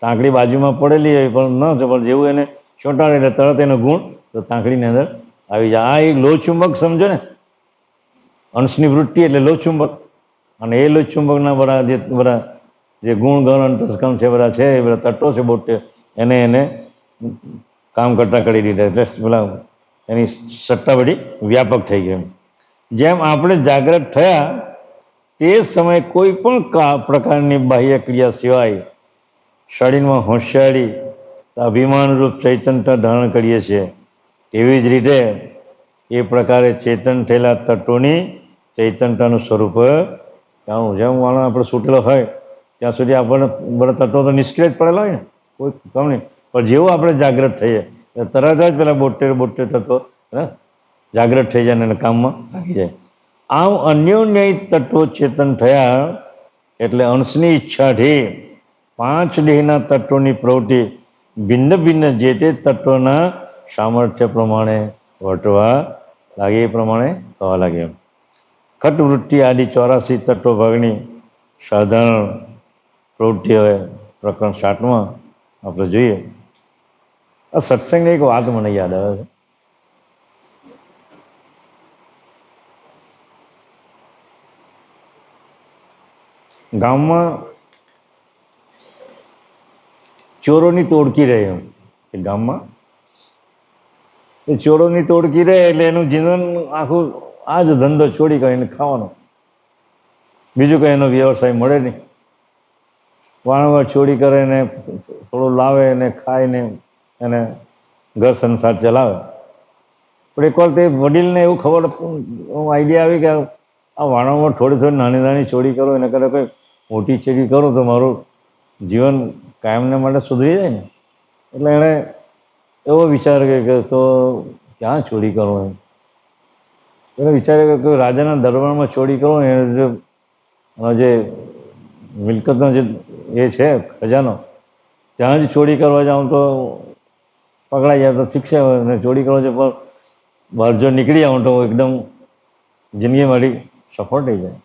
તાંકડી બાજુમાં પડેલી હોય પણ ન છે, પણ જેવું એને ચોંટાડે એટલે તરત એનો ગુણ તો તાંકડીની અંદર આવી જાય. આ એક લોહચુંબક સમજો ને, અંશની વૃત્તિ એટલે લોહચુંબક. અને એ લોહચુંબકના બધા જે ગુણ ગણ અંતસ્કરણ છે બધા છે, એ બધા તત્વો છે બોટ, એને કામ કરતા કરી દીધા, એટલે પેલા એની સત્તા બધી વ્યાપક થઈ ગઈ. જેમ આપણે જાગ્રત થયા તે સમયે કોઈ પણ પ્રકારની બાહ્ય ક્રિયા સિવાય શરીરમાં હોશિયારી અભિમાનરૂપ ચૈતન્યતા ધારણ કરીએ છીએ. એવી જ રીતે એ પ્રકારે ચેતન થયેલા તત્વોની ચૈતન્યતાનું સ્વરૂપ જાણવું. જેમ માનો આપણે છૂટેલો હોય ત્યાં સુધી આપણને બધા તત્વો તો નિષ્ક્રિય જ પડેલા હોય ને, કોઈ કામ નહીં. પણ જેવું આપણે જાગ્રત થઈએ તરત જ પેલા બોતેર તત્વો જાગ્રત થઈ જાય અને કામમાં લાગી જાય. આમ અન્યોન્ય તત્વો ચેતન થયા એટલે અંશની ઈચ્છાથી 5 દેહના તત્વોની પ્રવૃત્તિ ભિન્ન ભિન્ન જે તે તત્વોના સામર્થ્ય પ્રમાણે વર્તવા લાગે, એ પ્રમાણે થવા લાગે. ખટવૃત્તિ આદિ 84 તત્વ ભાગની સાધારણ પ્રવૃત્તિ હવે પ્રકરણ 7માં આપણે જોઈએ. આ સત્સંગની એક વાત મને યાદ આવે છે. ગામમાં ચોરોની તોડકી રહે, એમ ગામમાં એ ચોરોની તોડકી રહે એટલે એનું જીવન આખું આ જ ધંધો ચોરી કરીને ખાવાનો, બીજું કંઈ એનો વ્યવસાય મળે નહીં. વારંવાર ચોરી કરે ને થોડું લાવે ને ખાય ને એને ઘર સંસાર ચલાવે. પણ એક વાર તે વડીલને એવું ખબર આઈડિયા આવી કે આ વારંવાર થોડી નાની નાની ચોરી કરો એને કરતાં કોઈ મોટી ચોરી કરું તો મારું જીવન કાયમને માટે સુધરી જાય ને. એટલે એણે એવો વિચાર કે તો ક્યાં ચોરી કરો એમ. એને વિચાર્યું કે રાજાના દરબારમાં ચોરી કરો ને જે મિલકતના જે એ છે ખજાનો, ત્યાં જ ચોરી કરવા જાઉં તો પકડાઈ જાય તો ઠીક છે, અને ચોરી કરવા જાય પણ બહાર જો નીકળી આવું તો એકદમ જિંદગી મારી સફળ થઈ જાય.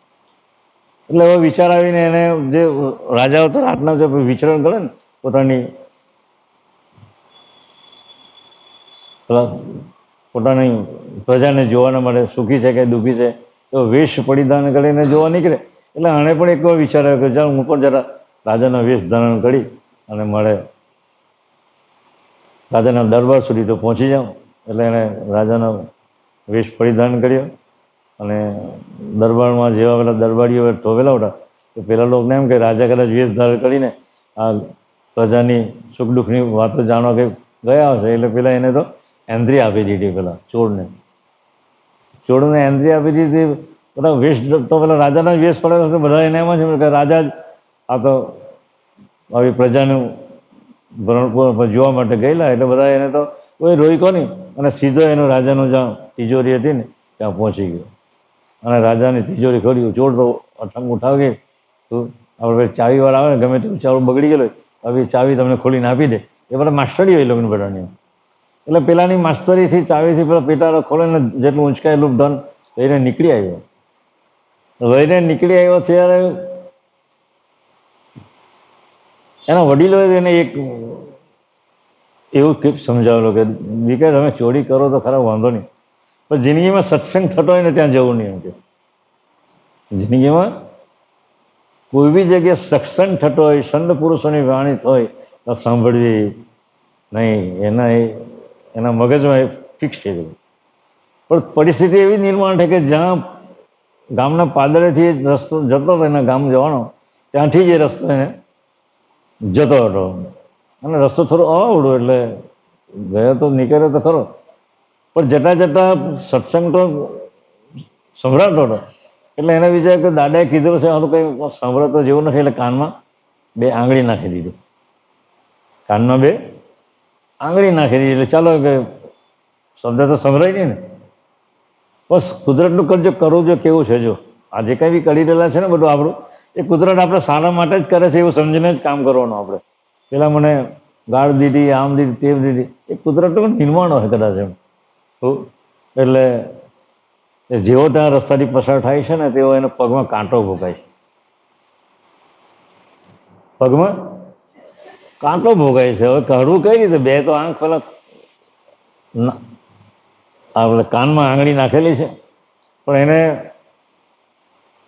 એટલે હવે વિચાર આવીને એને જે રાજાઓ તો રાતના જે વિચરણ કરે ને પોતાની પોતાની પ્રજાને જોવાના માટે સુખી છે કે દુઃખી છે તો વેશ પરિધાન કરીને જોવા નીકળે. એટલે આણે પણ એક વાર વિચાર આવ્યો કે ચાલ હું પણ જરા રાજાના વેશ ધારણ કરી અને મળે રાજાના દરબાર સુધી તો પહોંચી જાઉં. એટલે એણે રાજાનો વેશ પરિધાન કર્યો અને દરબારમાં જેવા પેલા દરબારીઓ ધોવેલા હતા તો પેલા લોકોને એમ કે રાજા કદાચ વેશ ધારણ કરીને આ પ્રજાની સુખ દુઃખની વાતો જાણવા કે ગયા હશે. એટલે પેલા એને તો એન્ટ્રી આપી દીધી, પેલા ચોરને એન્ટ્રી આપી દીધી. બધા વેશ તો પેલા રાજાના વેશ પડેલો હતો, બધા એને એમ જ કે રાજા જ આ તો આવી પ્રજાનું ભરણ જોવા માટે ગયેલા. એટલે બધા એને તો કોઈ રોઈ કોની અને સીધો એનો રાજાનો જ્યાં તિજોરી હતી ને ત્યાં પહોંચી ગયો અને રાજાની તિજોરી ખોલી. ચોર તો અઠંગ ઉઠાવી તું આપણે ચાવી વાર આવે ને ગમે તેવું ચાલુ બગડી ગયેલો હવે ચાવી તમને ખોલીને આપી દે. એ બધા માસ્ટરી હોય લોકોની બધાની. એટલે પેલાની માસ્તરીથી ચાવીથી પેલા પેટારો ખોલે ને જેટલું ઊંચકાયેલું ધન લઈને નીકળી આવ્યો. લઈને નીકળી આવ્યો ત્યારે એના વડીલોએ એને એક એવું સમજાવેલું કે દીકરા તમે ચોરી કરો તો ખરા વાંધો નહીં, પણ જિંદગીમાં સત્સંગ થતો હોય ને ત્યાં જવું નહીં. એમ કે જિંદગીમાં કોઈ બી જગ્યાએ સત્સંગ થતો હોય, સંત પુરુષોની વાણી હોય તો સાંભળવી નહીં. એના મગજમાં એ ફિક્સ થઈ ગયું. પણ પરિસ્થિતિ એવી નિર્માણ થઈ કે જ્યાં ગામના પાદરેથી રસ્તો જતો હતો એના ગામ જવાનો, ત્યાંથી જ એ રસ્તો એને જતો હતો અને રસ્તો થોડો અવળો એટલે ગયો તો નીકળ્યો તો ખરો, પણ જતા જતા સત્સંગ તો સંભળાતો હતો. એટલે એને વિચાર કે દાદાએ કીધું છે આનું કંઈ સાંભળતો જેવું નથી. એટલે કાનમાં 2 આંગળી નાખી દીધી, કાનમાં 2 આંગળી નાખી દીધી. એટલે ચાલો કે શબ્દ તો સંભળાય નહીં ને. બસ કુદરતનું કરજો, કરવું જો કેવું છે. જો આ જે કંઈ બી કરી રહેલા છે ને બધું આપણું એ કુદરત આપણે સારા માટે જ કરે છે એવું સમજીને જ કામ કરવાનું. આપણે પેલા મને ગાળ દીધી, આમ દીધી, તેમ દીધી, એ કુદરતનું નિર્માણ હોય કદાચ એમ. એટલે જેવો ત્યાં રસ્તાથી પસાર થાય છે ને તેવો એને પગમાં કાંટો ભોગાય છે. પગમાં કાંટો ભોગાય છે. હવે કાઢવું કઈ રીતે? 2 તો આંખ પેલા આપણે કાનમાં આંગળી નાખેલી છે, પણ એને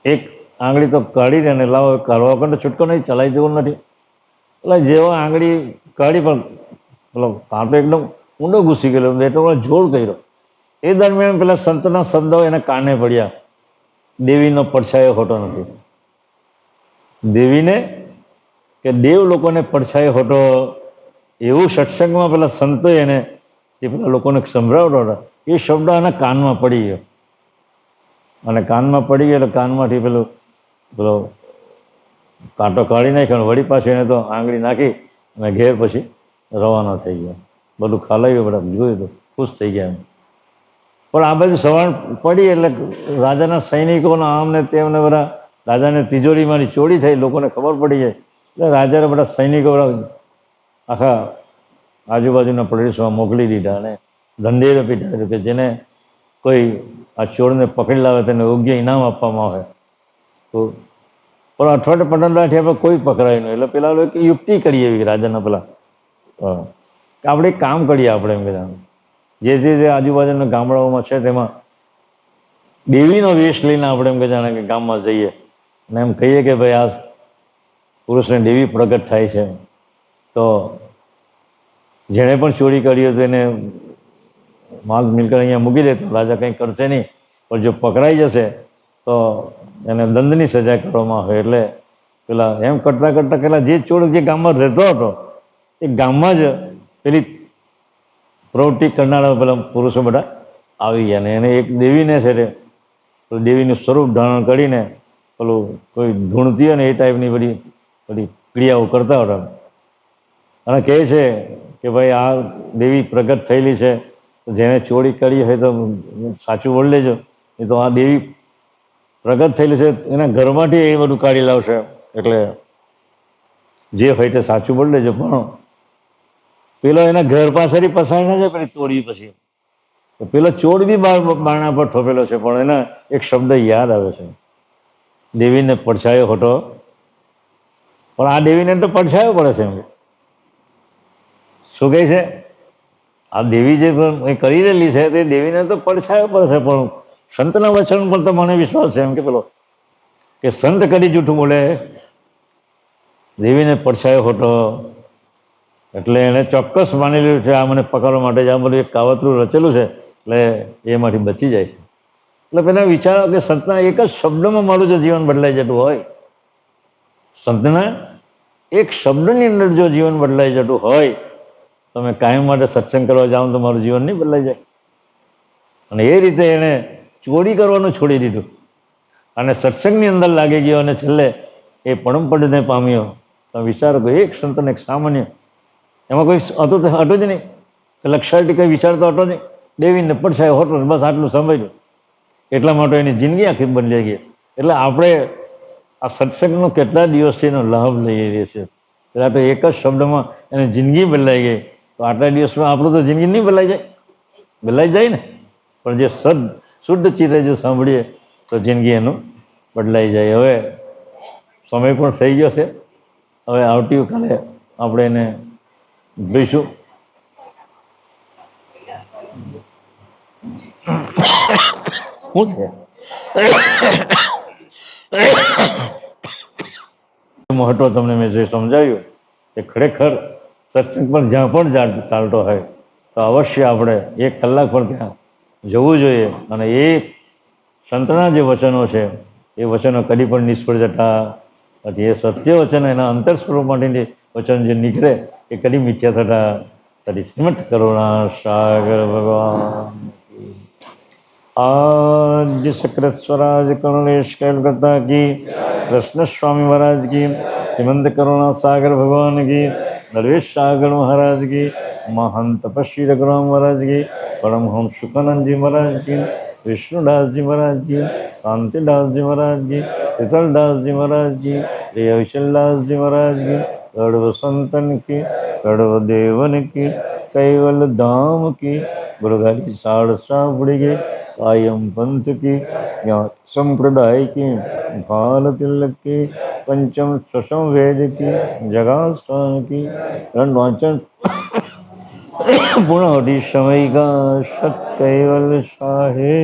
એક આંગળી તો કાઢી દે ને લાવો કાઢવા પણ છૂટકો નહીં, ચલાવી દેવું નથી. એટલે જેવો આંગળી કાઢી પણ પેલો કાંટો એકદમ ઊંડો ઘૂસી ગયેલો. 2 તો જોર કર્યો. એ દરમિયાન પેલા સંતના શબ્દો એને કાને પડ્યા, દેવીનો પડછાયો હોતો નથી. દેવીને કે દેવ લોકોને પડછાયો હોતો એવું સત્સંગમાં પેલા સંતોએ એને જે પેલા લોકોને સંભળાવતો હતા એ શબ્દ એના કાનમાં પડી ગયો. અને કાનમાં પડી ગયો એટલે કાનમાંથી પેલો કાંટો કાઢી નાખ્યો. વળી પાછી એને તો આંગળી નાખી અને ઘેર પછી રવાના થઈ ગયા. બધું ખાલાવ્યું, બધા જોયું તો ખુશ થઈ ગયા. પણ આ બાજુ સવાર પડી એટલે રાજાના સૈનિકોના આમને તેમને બધા રાજાને તિજોરીમાંથી ચોરી થઈ લોકોને ખબર પડી જાય. એટલે રાજાને બધા સૈનિકો આખા આજુબાજુના પ્રદેશમાં મોકલી દીધા અને ધંધેરો પીટાવ્યો કે જેને કોઈ આ ચોરને પકડી લાવે તેને યોગ્ય ઇનામ આપવામાં આવે. તો પણ અઠવાડિયે 15 દાડા કોઈ પકડાય નહીં. એટલે પેલા લોકો યુક્તિ કરી એવી રાજાના પેલા કે આપણે એક કામ કરીએ. આપણે એમ કહેતા જે આજુબાજુના ગામડાઓમાં છે તેમાં દેવીનો વેશ લઈને આપણે એમ કે જાણે કે ગામમાં જઈએ અને એમ કહીએ કે ભાઈ આ પુરુષને દેવી પ્રગટ થાય છે, તો જેણે પણ ચોરી કરી હોય તો એને માલ મિલકત અહીંયા મૂકી દે તો રાજા કંઈ કરશે નહીં, પણ જો પકડાઈ જશે તો એને દંડની સજા કરવામાં આવે. એટલે પેલા એમ કરતાં કરતાં પેલા જે ચોર જે ગામમાં રહેતો હતો એ ગામમાં જ પેલી પ્રવૃત્તિ કરનારા પેલા પુરુષો બધા આવી ગયા ને એને એક દેવીને છે તે દેવીનું સ્વરૂપ ધારણ કરીને પેલું કોઈ ધૂણતી હોય ને એ ટાઈપની બધી ક્રિયાઓ કરતા હતા. અને કહે છે કે ભાઈ આ દેવી પ્રગટ થયેલી છે, જેને ચોરી કરી હોય તો સાચું બોલી લેજો, એ તો આ દેવી પ્રગટ થયેલી છે એના ઘરમાંથી એ બધું કાઢી લાવશે. એટલે જે હોય તે સાચું બોલી લેજો, પણ પેલો એના ઘર પાસેથી પસાર ના જાય પેલી તોડી પછી, તો પેલો ચોર બી બારણા પર ઠોપેલો છે, પણ એના એક શબ્દ યાદ આવે છે, દેવીને પડછાયો હોતો, પણ આ દેવીને તો પડછાયો પડે છે. એમ શું કહે છે, આ દેવી જે કરી રહેલી છે તે દેવીને તો પડછાયો પડે છે, પણ સંતના વચન પર તો મને વિશ્વાસ છે. એમ કે પેલો કે સંત કદી જૂઠું બોલે, દેવીને પડછાયો હોતો, એટલે એને ચોક્કસ માની લીધું છે આ મને પકડવા માટે જ આ બધું એક કાવતરું રચેલું છે, એટલે એમાંથી બચી જાય છે. એટલે પેલા વિચારો કે સંતના એક જ શબ્દમાં મારું જો જીવન બદલાઈ જતું હોય, સંતના એક શબ્દની અંદર જો જીવન બદલાઈ જતું હોય, તમે કાયમ માટે સત્સંગ કરવા જાઓ તો મારું જીવન નહીં બદલાઈ જાય. અને એ રીતે એને ચોરી કરવાનું છોડી દીધું અને સત્સંગની અંદર લાગી ગયો, અને છેલ્લે એ પરમપદને પામ્યો. તમે વિચારો કે એક સંતને એક સામાન્ય, એમાં કોઈ હતું જ નહીં, લક્ષાર્થી કંઈ વિચારતો હતો નહીં, દેવીને પડછાયો હોતો, બસ આટલું સમજ્યું, એટલા માટે એની જિંદગી આખી બદલાઈ ગઈ. એટલે આપણે આ સત્સંગનો કેટલા દિવસથી એનો લાભ લઈ રહીએ છીએ. પેલા તો એક જ શબ્દમાં એની જિંદગી બદલાઈ ગઈ, તો આટલા દિવસમાં આપણું તો જિંદગી નહીં બદલાઈ જાય? બદલાઈ જાય ને. પણ જે શુદ્ધ ચિત્તે જો સાંભળીએ તો જિંદગી એનું બદલાઈ જાય. હવે સમય પણ થઈ ગયો છે, હવે આવતીકાલે આપણે એને જોઈશું. શું છે મહત્વ તમને મેં જે સમજાવ્યું કે ખરેખર સત્સંગ પણ જ્યાં પણ ચાલતો હોય તો અવશ્ય આપણે 1 કલાક પણ ત્યાં જવું જોઈએ. અને એ સંતના જે વચનો છે એ વચનો કદી પણ નિષ્ફળ જતા નથી. એ સત્ય વચન, એના અંતર સ્વરૂપ માટેની વચન જે નીકળે એ કદી મિથ્યા થતા નથી. શ્રીમદ કરુણા સાગર ભગવાન आद्य सकृत स्वराज करुणेश कलकत्ता की, कृष्ण स्वामी महाराज की, श्रीमंत करुणा सागर भगवान की, नरेश सागर महाराज की, महंत तपस्वी रघुराम महाराज की, परमहंस सुखानंद जी महाराज की, विष्णुदास जी महाराज की, कांतिदास जी महाराज की, शीतलदास जी महाराज की, विशलदास जी महाराज की, सर्व संतन की, सर्व देवन की, कैवल धाम की, गुरुगारी साड़सा बुढ़ी कायम पंथ की, संप्रदाय की, भाल तिलक की, पंचम सशम वेद की, जगास्थान की, रणवाचन पूर्णावधि समय का सत कैवल शाहे।